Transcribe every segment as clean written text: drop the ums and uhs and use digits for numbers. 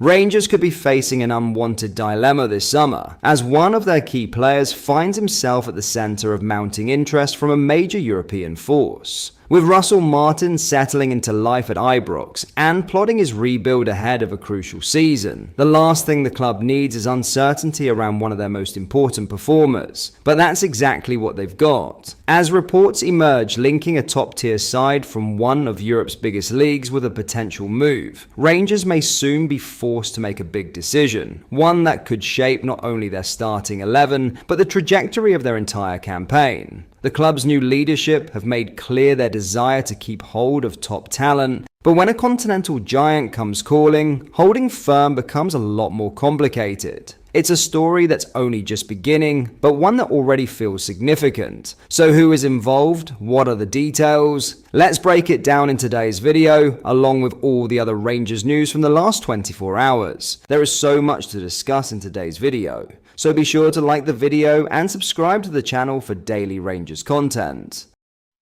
Rangers could be facing an unwanted dilemma this summer, as one of their key players finds himself at the centre of mounting interest from a major European force. With Russell Martin settling into life at Ibrox and plotting his rebuild ahead of a crucial season, the last thing the club needs is uncertainty around one of their most important performers. But that's exactly what they've got, as reports emerge linking a top-tier side from one of Europe's biggest leagues with a potential move. Rangers may soon be forced to make a big decision, one that could shape not only their starting 11, but the trajectory of their entire campaign. The club's new leadership have made clear their desire to keep hold of top talent, but when a continental giant comes calling, holding firm becomes a lot more complicated. It's a story that's only just beginning, but one that already feels significant. So who is involved? What are the details? Let's break it down in today's video, along with all the other Rangers news from the last 24 hours. There is so much to discuss in today's video, so be sure to like the video and subscribe to the channel for daily Rangers content.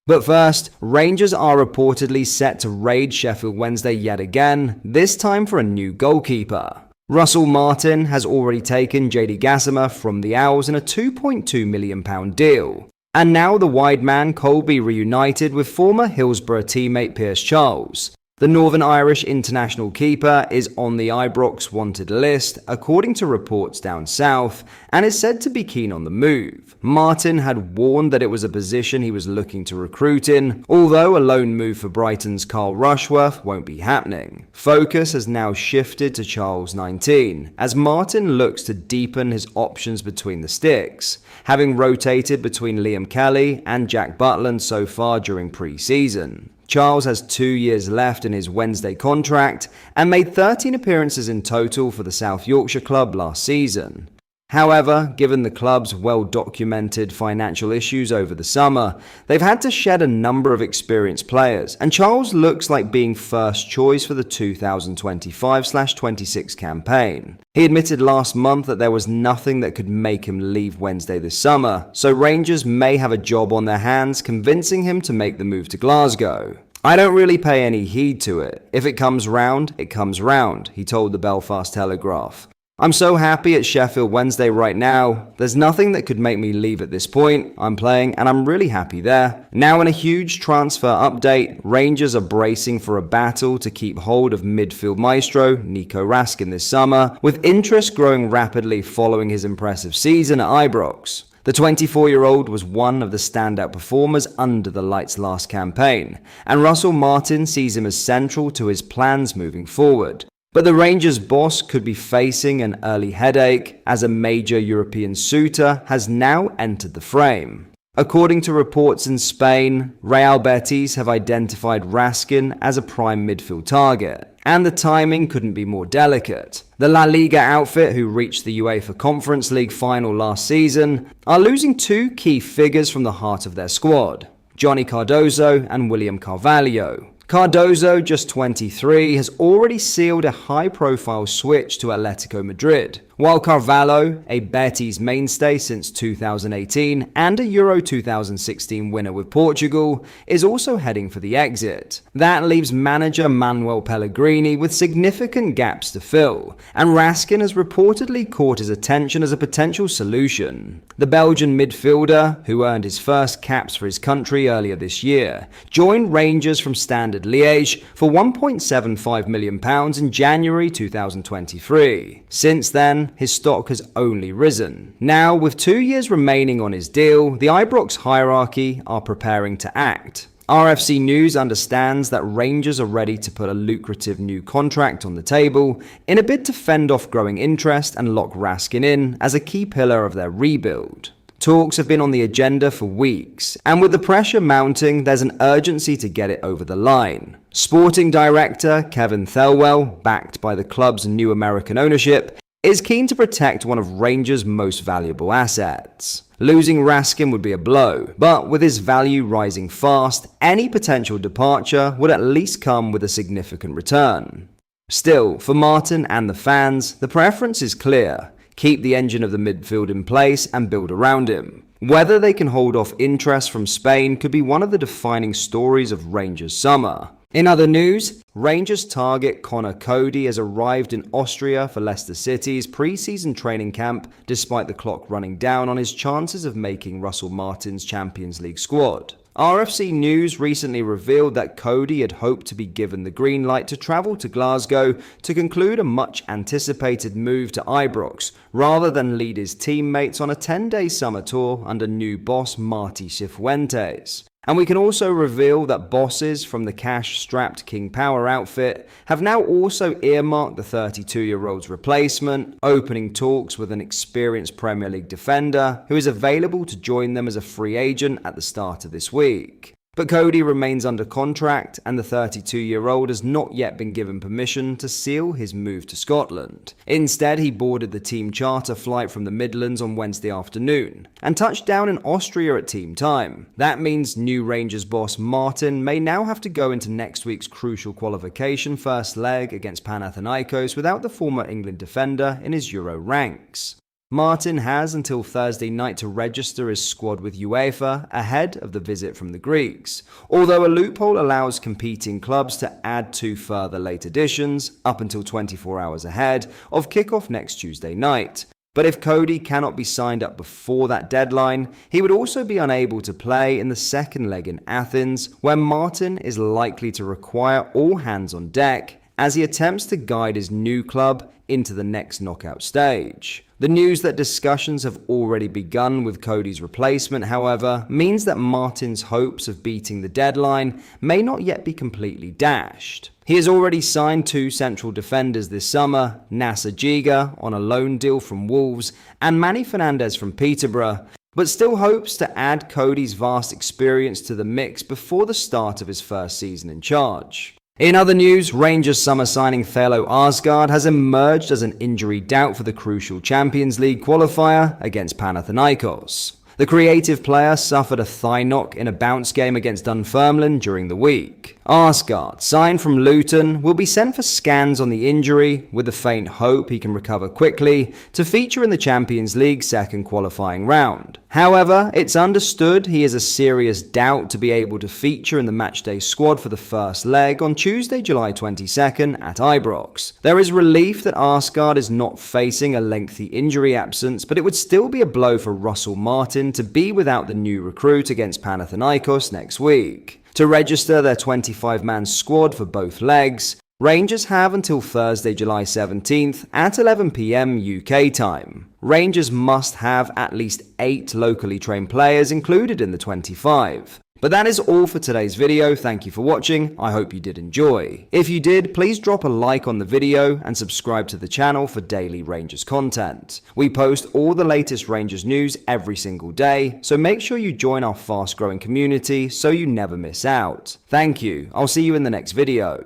But first, Rangers are reportedly set to raid Sheffield Wednesday yet again, this time for a new goalkeeper. Russell Martin has already taken JD Gassama from the Owls in a £2.2 million deal. And now the wide man Cody reunited with former Hillsborough teammate Pierce Charles. The Northern Irish international keeper is on the Ibrox wanted list, according to reports down south, and is said to be keen on the move. Martin had warned that it was a position he was looking to recruit in, although a loan move for Brighton's Carl Rushworth won't be happening. Focus has now shifted to Charles 19, as Martin looks to deepen his options between the sticks, having rotated between Liam Kelly and Jack Butland so far during pre-season. Charles has 2 years left in his Wednesday contract and made 13 appearances in total for the South Yorkshire club last season. However, given the club's well-documented financial issues over the summer, they've had to shed a number of experienced players, and Charles looks like being first choice for the 2025/26 campaign. He admitted last month that there was nothing that could make him leave Wednesday this summer, so Rangers may have a job on their hands convincing him to make the move to Glasgow. "I don't really pay any heed to it. If it comes round, it comes round," he told the Belfast Telegraph. "I'm so happy at Sheffield Wednesday right now. There's nothing that could make me leave at this point. I'm playing and I'm really happy there." Now in a huge transfer update, Rangers are bracing for a battle to keep hold of midfield maestro Nico Raskin this summer, with interest growing rapidly following his impressive season at Ibrox. The 24-year-old was one of the standout performers under the lights last campaign, and Russell Martin sees him as central to his plans moving forward. But the Rangers boss could be facing an early headache, as a major European suitor has now entered the frame. According to reports in Spain, Real Betis have identified Raskin as a prime midfield target, and the timing couldn't be more delicate. The La Liga outfit, who reached the UEFA Conference League final last season, are losing two key figures from the heart of their squad, Johnny Cardozo and William Carvalho. Cardozo, just 23, has already sealed a high-profile switch to Atletico Madrid, while Carvalho, a Betis mainstay since 2018 and a Euro 2016 winner with Portugal, is also heading for the exit. That leaves manager Manuel Pellegrini with significant gaps to fill, and Raskin has reportedly caught his attention as a potential solution. The Belgian midfielder, who earned his first caps for his country earlier this year, joined Rangers from Standard Liège for £1.75 million in January 2023. Since then, his stock has only risen. Now, with 2 years remaining on his deal, the Ibrox hierarchy are preparing to act. RFC News understands that Rangers are ready to put a lucrative new contract on the table in a bid to fend off growing interest and lock Raskin in as a key pillar of their rebuild. Talks have been on the agenda for weeks, and with the pressure mounting, there's an urgency to get it over the line. Sporting director Kevin Thelwell, backed by the club's new American ownership, is keen to protect one of Rangers' most valuable assets. Losing Raskin would be a blow, but with his value rising fast, any potential departure would at least come with a significant return. Still, for Martin and the fans, the preference is clear. Keep the engine of the midfield in place and build around him. Whether they can hold off interest from Spain could be one of the defining stories of Rangers' summer. In other news, Rangers target Cody has arrived in Austria for Leicester City's pre-season training camp despite the clock running down on his chances of making Russell Martin's Champions League squad. RFC News recently revealed that Cody had hoped to be given the green light to travel to Glasgow to conclude a much-anticipated move to Ibrox, rather than lead his teammates on a 10-day summer tour under new boss Marty Cifuentes. And we can also reveal that bosses from the cash-strapped King Power outfit have now also earmarked the 32-year-old's replacement, opening talks with an experienced Premier League defender who is available to join them as a free agent at the start of this week. But Cody remains under contract, and the 32-year-old has not yet been given permission to seal his move to Scotland. Instead, he boarded the team charter flight from the Midlands on Wednesday afternoon and touched down in Austria at team time. That means new Rangers boss Martin may now have to go into next week's crucial qualification first leg against Panathinaikos without the former England defender in his Euro ranks. Martin has until Thursday night to register his squad with UEFA ahead of the visit from the Greeks, although a loophole allows competing clubs to add 2 further late additions up until 24 hours ahead of kickoff next Tuesday night. But if Cody cannot be signed up before that deadline, he would also be unable to play in the second leg in Athens, where Martin is likely to require all hands on deck as he attempts to guide his new club into the next knockout stage. The news that discussions have already begun with Cody's replacement, however, means that Martin's hopes of beating the deadline may not yet be completely dashed. He has already signed 2 central defenders this summer, Nasser Giga on a loan deal from Wolves and Manny Fernandez from Peterborough, but still hopes to add Cody's vast experience to the mix before the start of his first season in charge. In other news, Rangers summer signing Thelo Asgard has emerged as an injury doubt for the crucial Champions League qualifier against Panathinaikos. The creative player suffered a thigh knock in a bounce game against Dunfermline during the week. Asgard, signed from Luton, will be sent for scans on the injury with the faint hope he can recover quickly to feature in the Champions League second qualifying round. However, it's understood he is a serious doubt to be able to feature in the matchday squad for the first leg on Tuesday, July 22nd at Ibrox. There is relief that Asgard is not facing a lengthy injury absence, but it would still be a blow for Russell Martin to be without the new recruit against Panathinaikos next week. To register their 25-man squad for both legs, Rangers have until Thursday, July 17th at 11 p.m. UK time. Rangers must have at least 8 locally trained players included in the 25. But that is all for today's video. Thank you for watching. I hope you did enjoy. If you did, please drop a like on the video and subscribe to the channel for daily Rangers content. We post all the latest Rangers news every single day, so make sure you join our fast-growing community so you never miss out. Thank you. I'll see you in the next video.